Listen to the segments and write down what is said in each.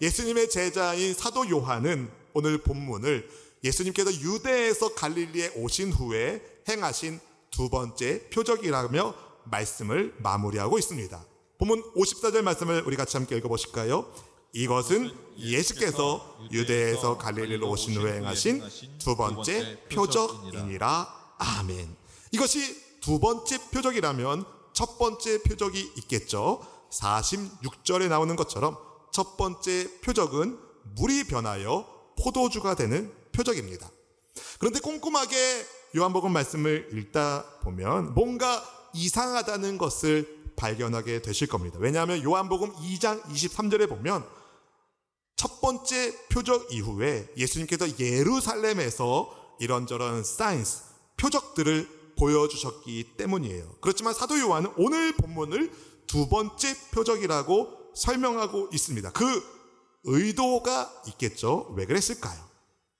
예수님의 제자인 사도 요한은 오늘 본문을 예수님께서 유대에서 갈릴리에 오신 후에 행하신 두 번째 표적이라며 말씀을 마무리하고 있습니다. 본문 54절 말씀을 우리 같이 함께 읽어보실까요? 이것은 예수께서 유대에서 갈릴리로 오신 후에 행하신 두 번째 표적이니라. 아멘. 이것이 두 번째 표적이라면 첫 번째 표적이 있겠죠. 46절에 나오는 것처럼 첫 번째 표적은 물이 변하여 포도주가 되는 표적입니다. 그런데 꼼꼼하게 요한복음 말씀을 읽다 보면 뭔가 이상하다는 것을 발견하게 되실 겁니다. 왜냐하면 요한복음 2장 23절에 보면 첫 번째 표적 이후에 예수님께서 예루살렘에서 이런저런 사인스, 표적들을 보여주셨기 때문이에요. 그렇지만 사도 요한은 오늘 본문을 두 번째 표적이라고 설명하고 있습니다. 그 의도가 있겠죠. 왜 그랬을까요?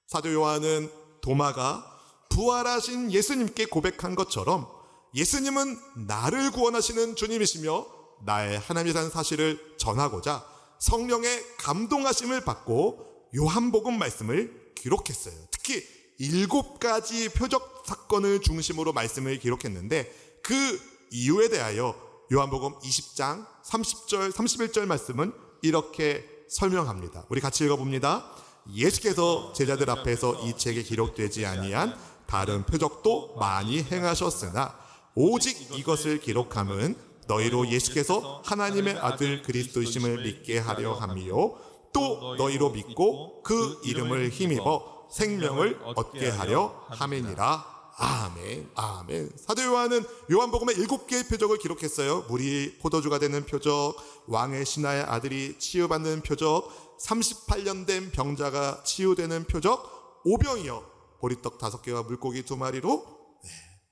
사도 요한은 도마가 부활하신 예수님께 고백한 것처럼 예수님은 나를 구원하시는 주님이시며 나의 하나님이라는 사실을 전하고자 성령의 감동하심을 받고 요한복음 말씀을 기록했어요. 특히 7가지 표적 사건을 중심으로 말씀을 기록했는데 그 이유에 대하여 요한복음 20장 30절 31절 말씀은 이렇게 설명합니다. 우리 같이 읽어봅니다. 예수께서 제자들 앞에서 이 책에 기록되지 아니한 다른 표적도 많이 행하셨으나 오직 이것을 기록함은 너희로 예수께서 하나님의 아들 그리스도이심을 믿게 하려 함이요 또 너희로 믿고 그 이름을 힘입어 생명을 얻게 하려 함이니라. 아멘. 아멘. 사도 요한은 요한복음에 7개의 표적을 기록했어요. 물이 포도주가 되는 표적, 왕의 신하의 아들이 치유받는 표적, 38년 된 병자가 치유되는 표적, 오병이어 보리떡 5개와 물고기 2마리로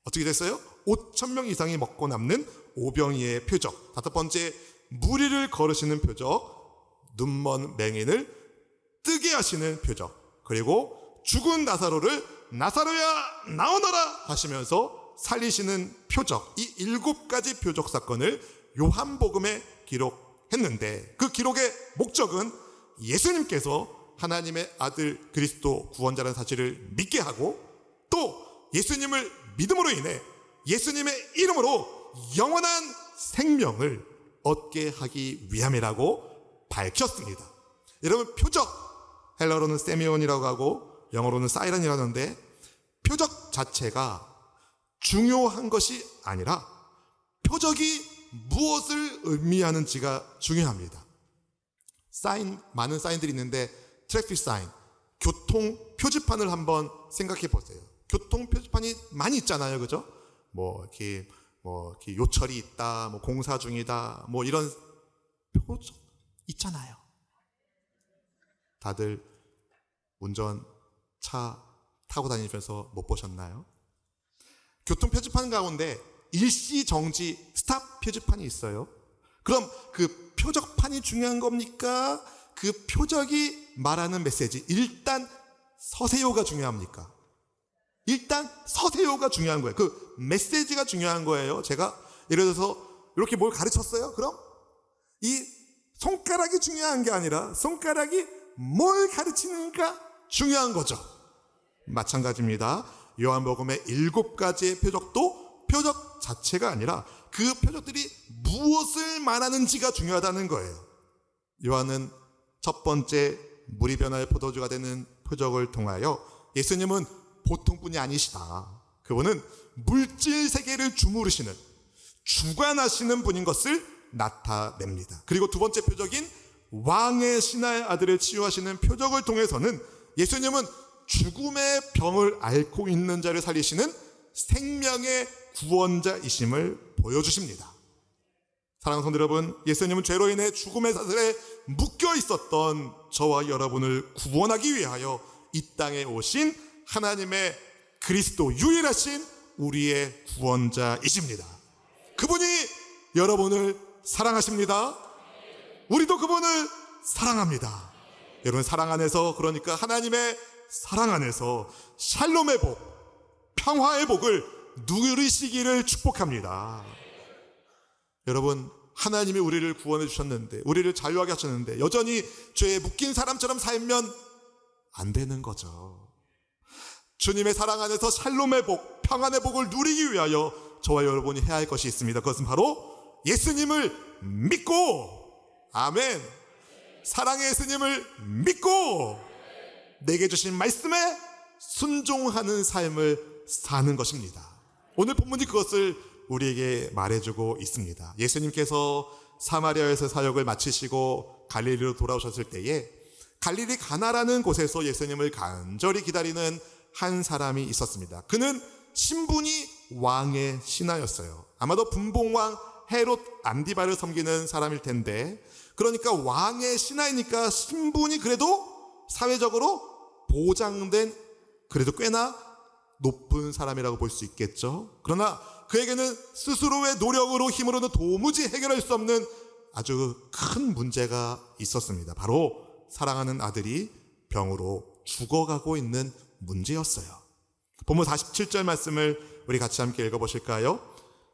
어떻게 됐어요? 5,000명 이상이 먹고 남는 오병이의 표적. 5번째, 무리를 걸으시는 표적, 눈먼 맹인을 뜨게 하시는 표적, 그리고 죽은 나사로를 나사로야 나오너라 하시면서 살리시는 표적. 이 7가지 표적 사건을 요한복음에 기록했는데 그 기록의 목적은 예수님께서 하나님의 아들 그리스도 구원자라는 사실을 믿게 하고 또 예수님을 믿음으로 인해 예수님의 이름으로 영원한 생명을 얻게 하기 위함이라고 밝혔습니다. 여러분, 표적, 헬라어로는 세미온이라고 하고 영어로는 사이런이라고 하는데 표적 자체가 중요한 것이 아니라 표적이 무엇을 의미하는지가 중요합니다. 사인, 많은 사인들이 있는데 트래픽 사인, 교통 표지판을 한번 생각해 보세요. 교통 표지판이 많이 있잖아요. 그죠? 이렇게 요철이 있다, 공사 중이다, 이런 표적 있잖아요. 다들 차 타고 다니면서 못 보셨나요? 교통 표지판 가운데 일시 정지 스탑 표지판이 있어요. 그럼 그 표적판이 중요한 겁니까? 그 표적이 말하는 메시지, 일단 서세요가 중요합니까? 일단 서세요가 중요한 거예요. 그 메시지가 중요한 거예요. 제가 예를 들어서 이렇게 뭘 가르쳤어요? 그럼 이 손가락이 중요한 게 아니라 손가락이 뭘 가르치는가 중요한 거죠. 마찬가지입니다. 요한복음의 7가지의 표적도 표적 자체가 아니라 그 표적들이 무엇을 말하는지가 중요하다는 거예요. 요한은 첫 번째 물이 변화의 포도주가 되는 표적을 통하여 예수님은 보통분이 아니시다. 그분은 물질 세계를 주무르시는 주관하시는 분인 것을 나타냅니다. 그리고 두 번째 표적인 왕의 신하의 아들을 치유하시는 표적을 통해서는 예수님은 죽음의 병을 앓고 있는 자를 살리시는 생명의 구원자이심을 보여주십니다. 사랑하는 성도 여러분, 예수님은 죄로 인해 죽음의 사슬에 묶여 있었던 저와 여러분을 구원하기 위하여 이 땅에 오신 하나님의 그리스도, 유일하신 우리의 구원자이십니다. 그분이 여러분을 사랑하십니다. 우리도 그분을 사랑합니다. 여러분, 사랑 안에서, 그러니까 하나님의 사랑 안에서 샬롬의 복, 평화의 복을 누리시기를 축복합니다. 여러분, 하나님이 우리를 구원해 주셨는데, 우리를 자유하게 하셨는데 여전히 죄에 묶인 사람처럼 살면 안 되는 거죠. 주님의 사랑 안에서 샬롬의 복, 평안의 복을 누리기 위하여 저와 여러분이 해야 할 것이 있습니다. 그것은 바로 예수님을 믿고, 아멘, 사랑의 예수님을 믿고 내게 주신 말씀에 순종하는 삶을 사는 것입니다. 오늘 본문이 그것을 우리에게 말해주고 있습니다. 예수님께서 사마리아에서 사역을 마치시고 갈릴리로 돌아오셨을 때에 갈릴리 가나라는 곳에서 예수님을 간절히 기다리는 한 사람이 있었습니다. 그는 신분이 왕의 신하였어요. 아마도 분봉왕 헤롯 안디바를 섬기는 사람일 텐데, 그러니까 왕의 신하이니까 신분이 그래도 사회적으로 보장된, 그래도 꽤나 높은 사람이라고 볼 수 있겠죠. 그러나 그에게는 스스로의 노력으로 힘으로는 도무지 해결할 수 없는 아주 큰 문제가 있었습니다. 바로 사랑하는 아들이 병으로 죽어가고 있는 문제였어요. 본문 47절 말씀을 우리 같이 함께 읽어보실까요?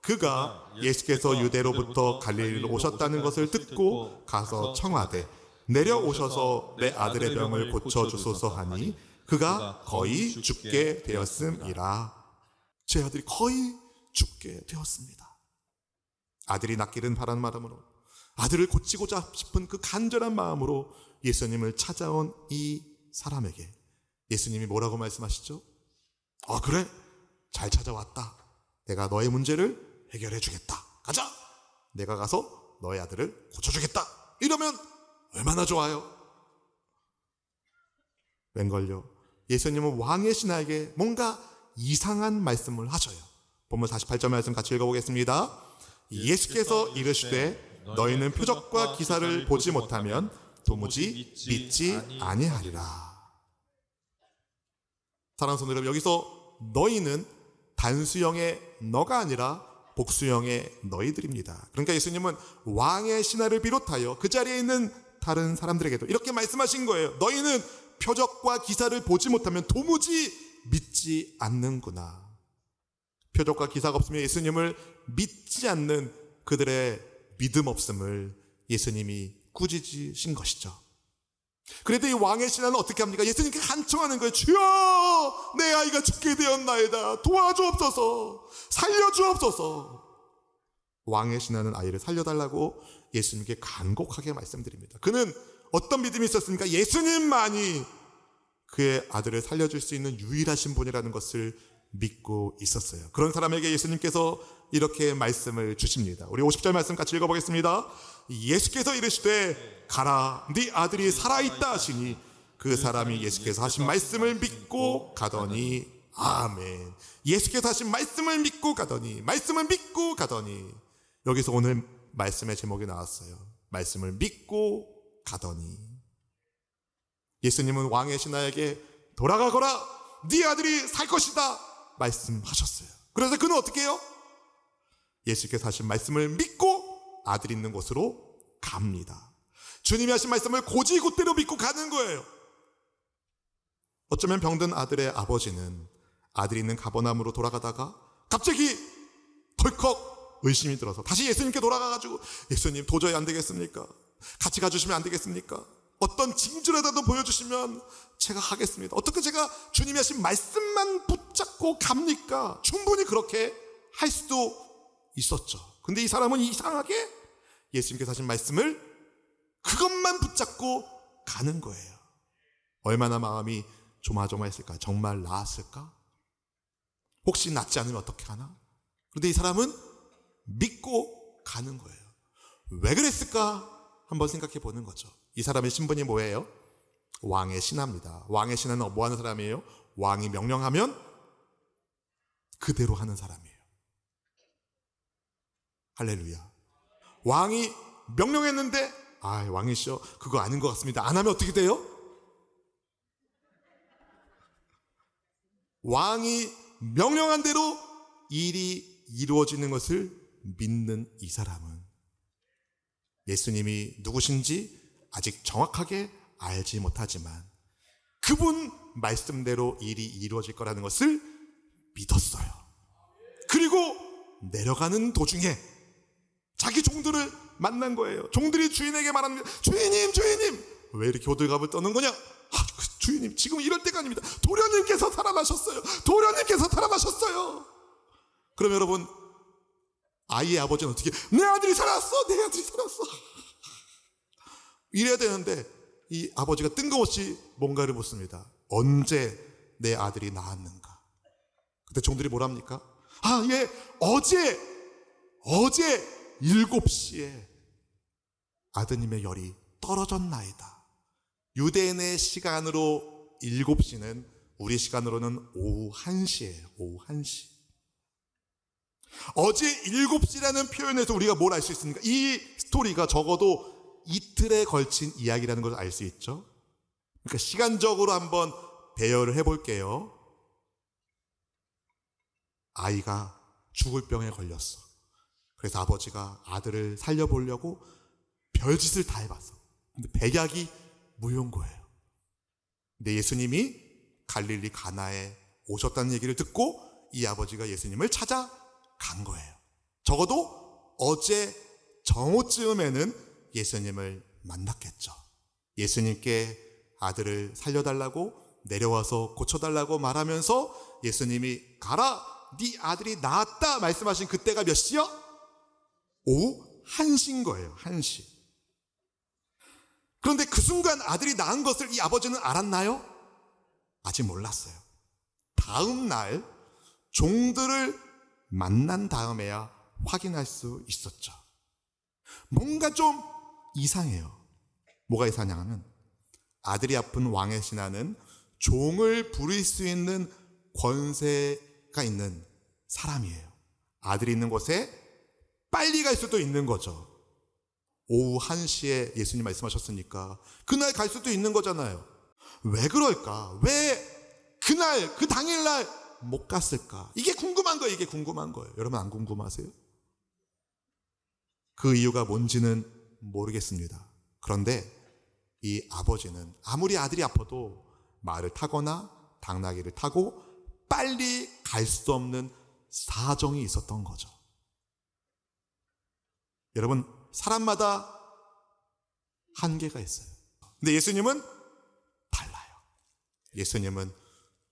그가 예수께서 유대로부터 갈릴리로 오셨다는 것을 듣고 가서 청하되 내려오셔서 내 아들의 병을 고쳐주소서 하니 그가 거의 죽게 되었음이라. 제 아들이 거의 죽게 되었습니다. 아들이 낫기를 바라는 마음으로, 아들을 고치고자 싶은 그 간절한 마음으로 예수님을 찾아온 이 사람에게 예수님이 뭐라고 말씀하시죠? 그래, 잘 찾아왔다. 내가 너의 문제를 해결해 주겠다. 가자. 내가 가서 너의 아들을 고쳐주겠다. 이러면 얼마나 좋아요. 웬걸요, 예수님은 왕의 신하에게 뭔가 이상한 말씀을 하셔요. 본문 48절 말씀 같이 읽어보겠습니다. 예수께서 이르시되 너희는 표적과 기사를 보지 못하면 도무지 믿지 아니하리라. 사랑하는 성도 여러분, 여기서 너희는 단수형의 너가 아니라 복수형의 너희들입니다. 그러니까 예수님은 왕의 신하를 비롯하여 그 자리에 있는 다른 사람들에게도 이렇게 말씀하신 거예요. 너희는 표적과 기사를 보지 못하면 도무지 믿지 않는구나. 표적과 기사가 없으면 예수님을 믿지 않는 그들의 믿음 없음을 예수님이 꾸짖으신 것이죠. 그런데 이 왕의 신하는 어떻게 합니까? 예수님께 간청하는 거예요. 주여, 내 아이가 죽게 되었나이다. 도와주옵소서, 살려주옵소서. 왕의 신하는 아이를 살려달라고 예수님께 간곡하게 말씀드립니다. 그는 어떤 믿음이 있었습니까? 예수님만이 그의 아들을 살려줄 수 있는 유일하신 분이라는 것을 믿고 있었어요. 그런 사람에게 예수님께서 이렇게 말씀을 주십니다. 우리 50절 말씀 같이 읽어보겠습니다. 예수께서 이르시되 가라, 네 아들이 살아있다 하시니 그 사람이 예수께서 하신 말씀을 믿고 가더니, 아멘. 예수께서 하신 말씀을 믿고 가더니, 말씀을 믿고 가더니, 여기서 오늘 말씀의 제목이 나왔어요. 말씀을 믿고 가더니. 예수님은 왕의 신하에게 돌아가거라, 네 아들이 살 것이다 말씀하셨어요. 그래서 그는 어떻게 해요? 예수께서 하신 말씀을 믿고 아들 있는 곳으로 갑니다. 주님이 하신 말씀을 곧이곧대로 믿고 가는 거예요. 어쩌면 병든 아들의 아버지는 아들이 있는 가버나움으로 돌아가다가 갑자기 덜컥 의심이 들어서 다시 예수님께 돌아가가지고, 예수님 도저히 안 되겠습니까? 같이 가주시면 안 되겠습니까? 어떤 징조라도 보여주시면 제가 하겠습니다. 어떻게 제가 주님이 하신 말씀만 붙잡고 갑니까? 충분히 그렇게 할 수도 있었죠. 근데 이 사람은 이상하게 예수님께서 하신 말씀을 그것만 붙잡고 가는 거예요. 얼마나 마음이 조마조마했을까? 정말 나았을까? 혹시 낫지 않으면 어떻게 하나? 그런데 이 사람은 믿고 가는 거예요. 왜 그랬을까? 한번 생각해 보는 거죠. 이 사람의 신분이 뭐예요? 왕의 신하입니다. 왕의 신하는 뭐 하는 사람이에요? 왕이 명령하면 그대로 하는 사람이에요. 할렐루야. 왕이 명령했는데 왕이시여, 그거 아닌 것 같습니다. 안 하면 어떻게 돼요? 왕이 명령한 대로 일이 이루어지는 것을 믿는 이 사람은 예수님이 누구신지 아직 정확하게 알지 못하지만 그분 말씀대로 일이 이루어질 거라는 것을 믿었어요. 그리고 내려가는 도중에 자기 종들을 만난 거예요. 종들이 주인에게 말합니다. 주인님, 주인님, 왜 이렇게 호들갑을 떠는 거냐? 주인님, 지금 이럴 때가 아닙니다. 도련님께서 살아나셨어요. 도련님께서 살아나셨어요. 그럼 여러분, 아이의 아버지는 어떻게, 내 아들이 살았어, 내 아들이 살았어, 이래야 되는데 이 아버지가 뜬금없이 뭔가를 묻습니다. 언제 내 아들이 나았는가? 그때 종들이 뭐랍니까? 예, 어제 7시에 아드님의 열이 떨어졌나이다. 유대인의 시간으로 7시는 우리 시간으로는 오후 1시예요. 오후 1시. 어제 7시라는 표현에서 우리가 뭘 알 수 있습니까? 이 스토리가 적어도 이틀에 걸친 이야기라는 걸 알 수 있죠. 그러니까 시간적으로 한번 배열을 해볼게요. 아이가 죽을 병에 걸렸어. 그래서 아버지가 아들을 살려보려고 별짓을 다 해봤어. 근데 백약이 무효인 거예요. 근데 예수님이 갈릴리 가나에 오셨다는 얘기를 듣고 이 아버지가 예수님을 찾아간 거예요. 적어도 어제 정오쯤에는 예수님을 만났겠죠. 예수님께 아들을 살려달라고, 내려와서 고쳐달라고 말하면서 예수님이 가라, 네 아들이 나았다 말씀하신 그때가 몇 시요? 오후 1시인 거예요. 1시. 그런데 그 순간 아들이 낳은 것을 이 아버지는 알았나요? 아직 몰랐어요. 다음 날 종들을 만난 다음에야 확인할 수 있었죠. 뭔가 좀 이상해요. 뭐가 이상하냐면 아들이 아픈 왕의 신하는 종을 부릴 수 있는 권세가 있는 사람이에요. 아들이 있는 곳에 빨리 갈 수도 있는 거죠. 오후 1시에 예수님 말씀하셨으니까 그날 갈 수도 있는 거잖아요. 왜 그럴까? 왜 그날, 그 당일날 못 갔을까? 이게 궁금한 거예요. 이게 궁금한 거예요. 여러분 안 궁금하세요? 그 이유가 뭔지는 모르겠습니다. 그런데 이 아버지는 아무리 아들이 아파도 말을 타거나 당나귀를 타고 빨리 갈 수 없는 사정이 있었던 거죠. 여러분, 사람마다 한계가 있어요. 근데 예수님은 달라요. 예수님은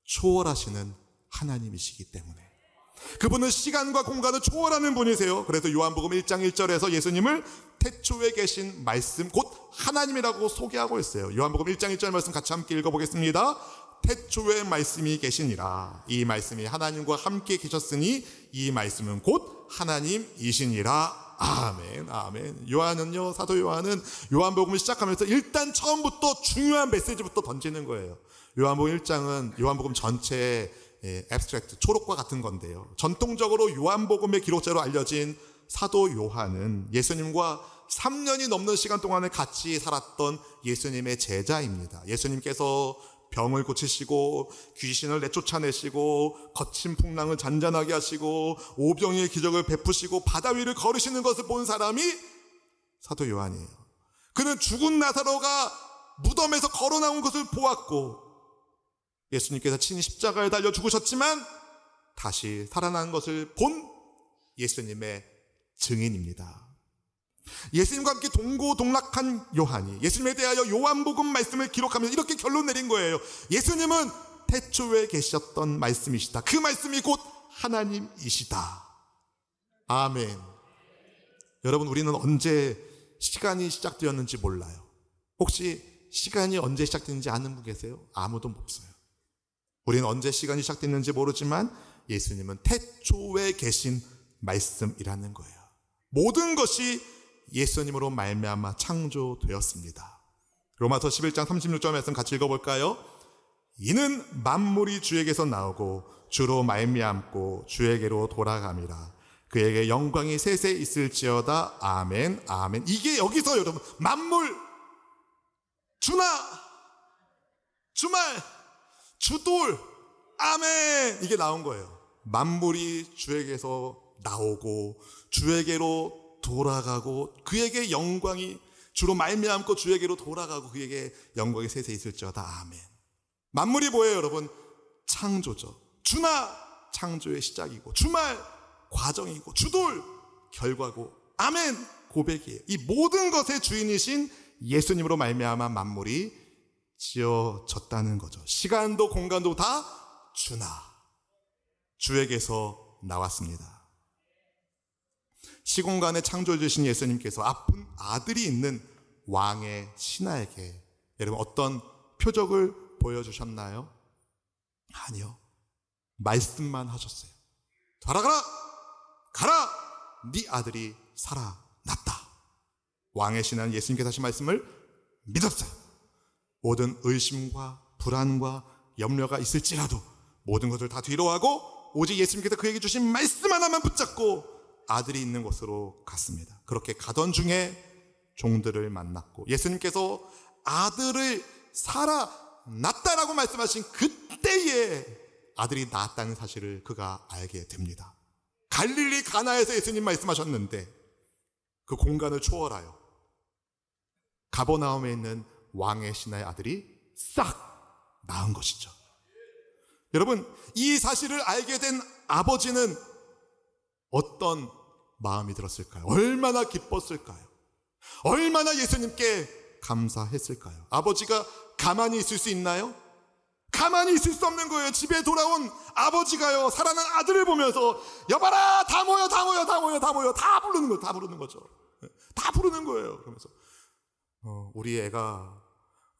초월하시는 하나님이시기 때문에. 그분은 시간과 공간을 초월하는 분이세요. 그래서 요한복음 1장 1절에서 예수님을 태초에 계신 말씀, 곧 하나님이라고 소개하고 있어요. 요한복음 1장 1절 말씀 같이 함께 읽어보겠습니다. 태초에 말씀이 계시니라. 이 말씀이 하나님과 함께 계셨으니 이 말씀은 곧 하나님이시니라. 아멘, 아멘. 요한은요, 사도 요한은 요한복음을 시작하면서 일단 처음부터 중요한 메시지부터 던지는 거예요. 요한복음 1장은 요한복음 전체의 앱스트랙트, 초록과 같은 건데요. 전통적으로 요한복음의 기록자로 알려진 사도 요한은 예수님과 3년이 넘는 시간 동안에 같이 살았던 예수님의 제자입니다. 예수님께서 병을 고치시고 귀신을 내쫓아내시고 거친 풍랑을 잔잔하게 하시고 오병이의 기적을 베푸시고 바다 위를 걸으시는 것을 본 사람이 사도 요한이에요. 그는 죽은 나사로가 무덤에서 걸어 나온 것을 보았고 예수님께서 친히 십자가에 달려 죽으셨지만 다시 살아난 것을 본 예수님의 증인입니다. 예수님과 함께 동고동락한 요한이 예수님에 대하여 요한복음 말씀을 기록하면서 이렇게 결론 내린 거예요. 예수님은 태초에 계셨던 말씀이시다. 그 말씀이 곧 하나님이시다. 아멘. 여러분, 우리는 언제 시간이 시작되었는지 몰라요. 혹시 시간이 언제 시작됐는지 아는 분 계세요? 아무도 없어요. 우리는 언제 시간이 시작됐는지 모르지만 예수님은 태초에 계신 말씀이라는 거예요. 모든 것이 예수님으로 말미암아 창조되었습니다. 로마서 11장 36절 말씀 같이 읽어볼까요? 이는 만물이 주에게서 나오고 주로 말미암고 주에게로 돌아감이라. 그에게 영광이 세세 있을지어다. 아멘, 아멘. 이게 여기서 여러분, 만물, 주나, 주말, 주돌, 아멘, 이게 나온 거예요. 만물이 주에게서 나오고 주에게로 돌아가고 그에게 영광이 주로 말미암고 주에게로 돌아가고 그에게 영광이 세세 있을지어다. 아멘. 만물이 뭐예요, 여러분? 창조죠. 주나 창조의 시작이고 주말 과정이고 주돌 결과고 아멘 고백이에요. 이 모든 것의 주인이신 예수님으로 말미암아 만물이 지어졌다는 거죠. 시간도 공간도 다 주에게서 나왔습니다. 시공간의 창조주신 예수님께서 아픈 아들이 있는 왕의 신하에게 여러분 어떤 표적을 보여주셨나요? 아니요. 말씀만 하셨어요. 가라! 네 아들이 살아났다. 왕의 신하는 예수님께서 하신 말씀을 믿었어요. 모든 의심과 불안과 염려가 있을지라도 모든 것을 다 뒤로하고 오직 예수님께서 그에게 주신 말씀 하나만 붙잡고 아들이 있는 곳으로 갔습니다. 그렇게 가던 중에 종들을 만났고 예수님께서 아들을 살아났다라고 말씀하신 그때에 아들이 낳았다는 사실을 그가 알게 됩니다. 갈릴리 가나에서 예수님 말씀하셨는데 그 공간을 초월하여 가버나움에 있는 왕의 신하의 아들이 싹 낳은 것이죠. 여러분, 이 사실을 알게 된 아버지는 어떤 마음이 들었을까요? 얼마나 기뻤을까요? 얼마나 예수님께 감사했을까요? 아버지가 가만히 있을 수 있나요? 가만히 있을 수 없는 거예요. 집에 돌아온 아버지가요, 살아난 아들을 보면서 여봐라, 다 모여, 다 부르는 거죠. 다 부르는 거예요. 그러면서 우리 애가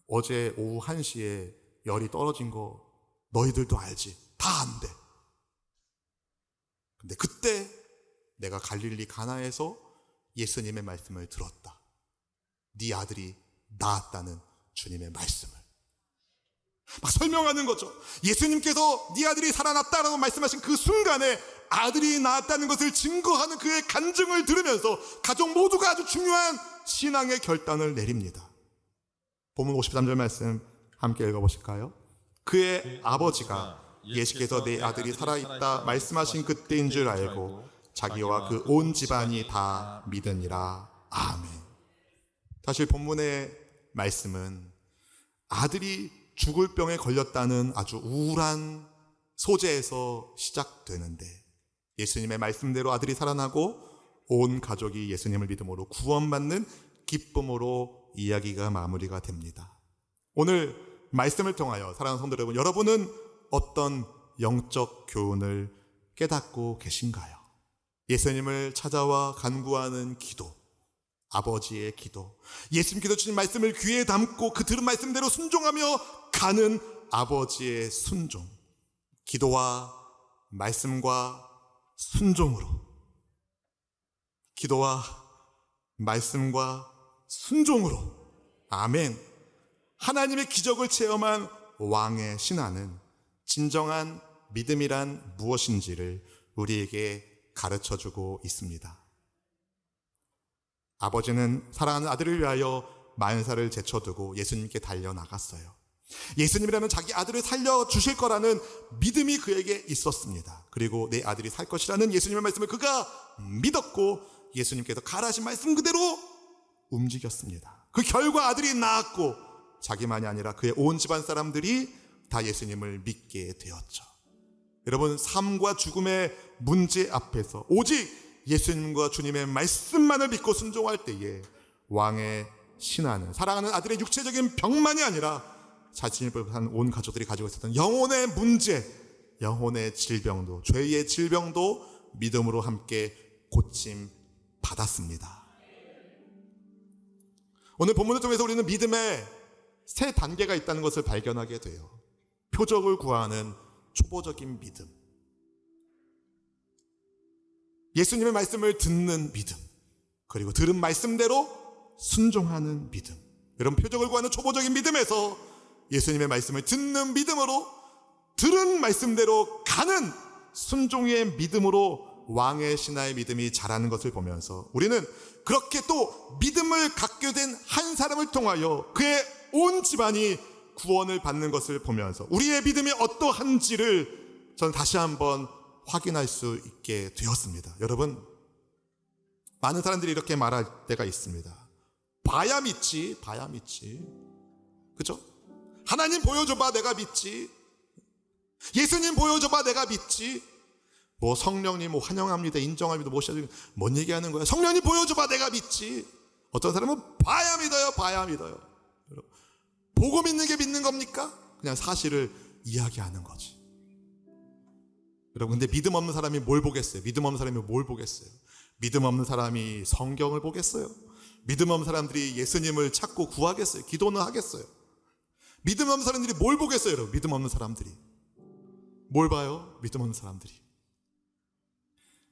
어제 오후 1시에 열이 떨어진 거 너희들도 알지? 다 안돼. 근데 그때 내가 갈릴리 가나에서 예수님의 말씀을 들었다. 네 아들이 낳았다는 주님의 말씀을 막 설명하는 거죠. 예수님께서 네 아들이 살아났다라고 말씀하신 그 순간에 아들이 낳았다는 것을 증거하는 그의 간증을 들으면서 가족 모두가 아주 중요한 신앙의 결단을 내립니다. 본문 53절 말씀 함께 읽어보실까요? 그의 아버지가 예수께서 내 아들이 살아있다 말씀하신 그때인 줄 알고 자기와 그 온 집안이 다 믿으니라. 아멘. 사실 본문의 말씀은 아들이 죽을 병에 걸렸다는 아주 우울한 소재에서 시작되는데 예수님의 말씀대로 아들이 살아나고 온 가족이 예수님을 믿음으로 구원받는 기쁨으로 이야기가 마무리가 됩니다. 오늘 말씀을 통하여 사랑하는 성도 여러분, 여러분은 어떤 영적 교훈을 깨닫고 계신가요? 예수님을 찾아와 간구하는 기도, 아버지의 기도, 예수님께서 주신 말씀을 귀에 담고 그 들은 말씀대로 순종하며 가는 아버지의 순종, 기도와 말씀과 순종으로, 기도와 말씀과 순종으로, 아멘. 하나님의 기적을 체험한 왕의 신하는 진정한 믿음이란 무엇인지를 우리에게 가르쳐주고 있습니다. 아버지는 사랑하는 아들을 위하여 만사를 제쳐두고 예수님께 달려나갔어요. 예수님이라면 자기 아들을 살려주실 거라는 믿음이 그에게 있었습니다. 그리고 내 아들이 살 것이라는 예수님의 말씀을 그가 믿었고 예수님께서 가라 하신 말씀 그대로 움직였습니다. 그 결과 아들이 낳았고 자기만이 아니라 그의 온 집안 사람들이 다 예수님을 믿게 되었죠. 여러분, 삶과 죽음의 문제 앞에서 오직 예수님과 주님의 말씀만을 믿고 순종할 때에 왕의 신하는 사랑하는 아들의 육체적인 병만이 아니라 자신을 비롯한 온 가족들이 가지고 있었던 영혼의 문제, 영혼의 질병도, 죄의 질병도 믿음으로 함께 고침 받았습니다. 오늘 본문을 통해서 우리는 믿음의 세 단계가 있다는 것을 발견하게 돼요. 표적을 구하는 초보적인 믿음, 예수님의 말씀을 듣는 믿음, 그리고 들은 말씀대로 순종하는 믿음. 여러분, 표적을 구하는 초보적인 믿음에서 예수님의 말씀을 듣는 믿음으로, 들은 말씀대로 가는 순종의 믿음으로 왕의 신하의 믿음이 자라는 것을 보면서 우리는 그렇게 또 믿음을 갖게 된 한 사람을 통하여 그의 온 집안이 구원을 받는 것을 보면서 우리의 믿음이 어떠한지를 저는 다시 한번 확인할 수 있게 되었습니다. 여러분, 많은 사람들이 이렇게 말할 때가 있습니다. 봐야 믿지, 봐야 믿지. 그죠? 하나님 보여줘봐 내가 믿지. 예수님 보여줘봐 내가 믿지. 뭐 성령님 뭐 환영합니다, 인정합니다, 뭔 얘기하는 거야? 성령님 보여줘봐, 내가 믿지. 어떤 사람은 봐야 믿어요, 봐야 믿어요. 보고 믿는 게 믿는 겁니까? 그냥 사실을 이야기하는 거지. 여러분, 근데 믿음 없는 사람이 뭘 보겠어요? 믿음 없는 사람이 뭘 보겠어요? 믿음 없는 사람이 성경을 보겠어요? 믿음 없는 사람들이 예수님을 찾고 구하겠어요? 기도는 하겠어요? 믿음 없는 사람들이 뭘 보겠어요, 여러분? 믿음 없는 사람들이 뭘 봐요? 믿음 없는 사람들이,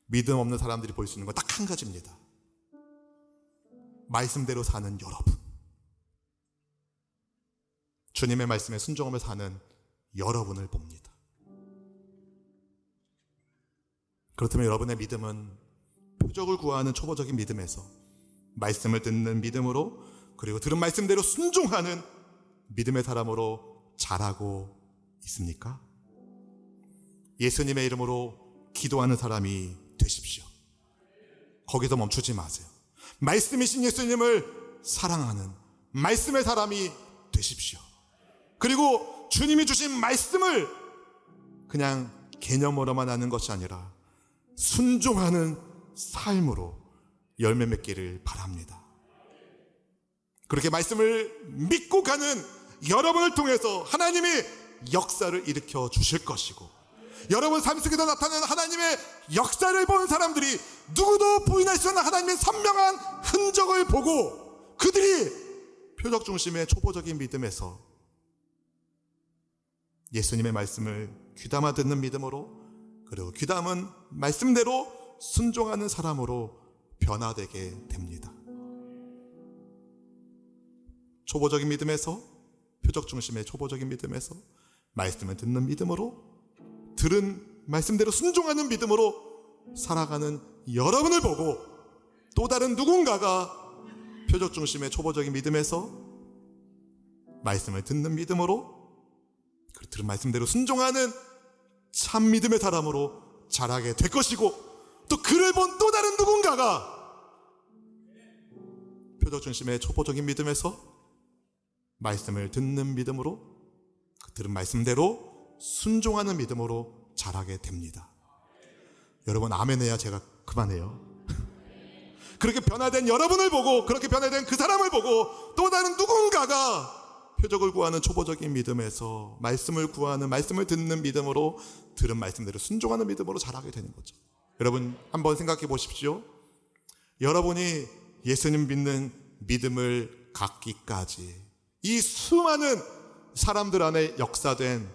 믿음 없는 사람들이 볼 수 있는 건 딱 한 가지입니다. 말씀대로 사는 여러분, 주님의 말씀에 순종하며 사는 여러분을 봅니다. 그렇다면 여러분의 믿음은 표적을 구하는 초보적인 믿음에서 말씀을 듣는 믿음으로, 그리고 들은 말씀대로 순종하는 믿음의 사람으로 자라고 있습니까? 예수님의 이름으로 기도하는 사람이 되십시오. 거기서 멈추지 마세요. 말씀이신 예수님을 사랑하는 말씀의 사람이 되십시오. 그리고 주님이 주신 말씀을 그냥 개념으로만 하는 것이 아니라 순종하는 삶으로 열매 맺기를 바랍니다. 그렇게 말씀을 믿고 가는 여러분을 통해서 하나님이 역사를 일으켜 주실 것이고, 여러분 삶 속에서 나타나는 하나님의 역사를 본 사람들이 누구도 부인할 수 없는 하나님의 선명한 흔적을 보고, 그들이 표적 중심의 초보적인 믿음에서 예수님의 말씀을 귀담아 듣는 믿음으로, 그리고 귀담은 말씀대로 순종하는 사람으로 변화되게 됩니다. 초보적인 믿음에서, 표적 중심의 초보적인 믿음에서 말씀을 듣는 믿음으로, 들은 말씀대로 순종하는 믿음으로 살아가는 여러분을 보고, 또 다른 누군가가 표적 중심의 초보적인 믿음에서 말씀을 듣는 믿음으로, 들은 말씀대로 순종하는 참 믿음의 사람으로 자라게 될 것이고, 또 그를 본 또 다른 누군가가 표적 중심의 초보적인 믿음에서 말씀을 듣는 믿음으로, 들은 말씀대로 순종하는 믿음으로 자라게 됩니다. 여러분 아멘 해야 제가 그만해요. 그렇게 변화된 여러분을 보고, 그렇게 변화된 그 사람을 보고, 또 다른 누군가가 표적을 구하는 초보적인 믿음에서 말씀을 구하는, 말씀을 듣는 믿음으로, 들은 말씀대로 순종하는 믿음으로 자라게 되는 거죠. 여러분 한번 생각해 보십시오. 여러분이 예수님 믿는 믿음을 갖기까지 이 수많은 사람들 안에 역사된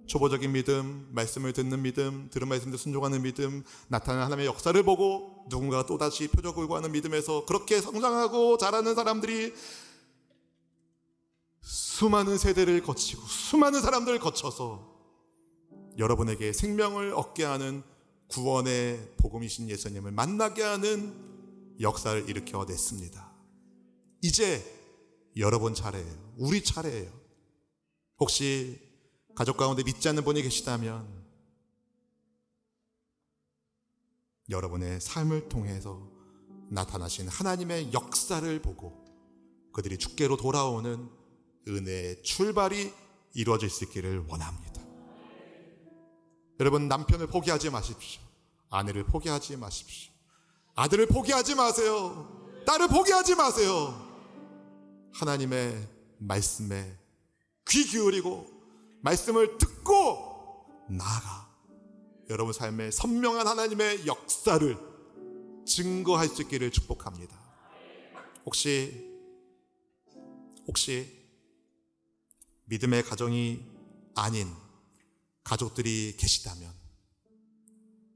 초보적인 믿음, 말씀을 듣는 믿음, 들은 말씀대로 순종하는 믿음, 나타나는 하나님의 역사를 보고 누군가가 또다시 표적을 구하는 믿음에서 그렇게 성장하고 자라는 사람들이 수많은 세대를 거치고 수많은 사람들을 거쳐서 여러분에게 생명을 얻게 하는 구원의 복음이신 예수님을 만나게 하는 역사를 일으켜냈습니다. 이제 여러분 차례예요. 우리 차례예요. 혹시 가족 가운데 믿지 않는 분이 계시다면 여러분의 삶을 통해서 나타나신 하나님의 역사를 보고 그들이 주께로 돌아오는 은혜의 출발이 이루어질 수 있기를 원합니다. 여러분 남편을 포기하지 마십시오. 아내를 포기하지 마십시오. 아들을 포기하지 마세요. 딸을 포기하지 마세요. 하나님의 말씀에 귀 기울이고 말씀을 듣고 나아가 여러분 삶의 선명한 하나님의 역사를 증거할 수 있기를 축복합니다. 혹시 믿음의 가정이 아닌 가족들이 계시다면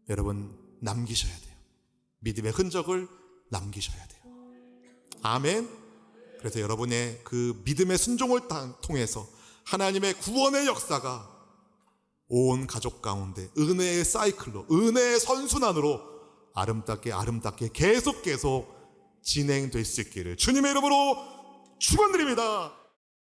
여러분 남기셔야 돼요. 믿음의 흔적을 남기셔야 돼요. 아멘. 그래서 여러분의 그 믿음의 순종을 통해서 하나님의 구원의 역사가 온 가족 가운데 은혜의 사이클로, 은혜의 선순환으로 아름답게 계속 진행될 수 있기를 주님의 이름으로 축원드립니다.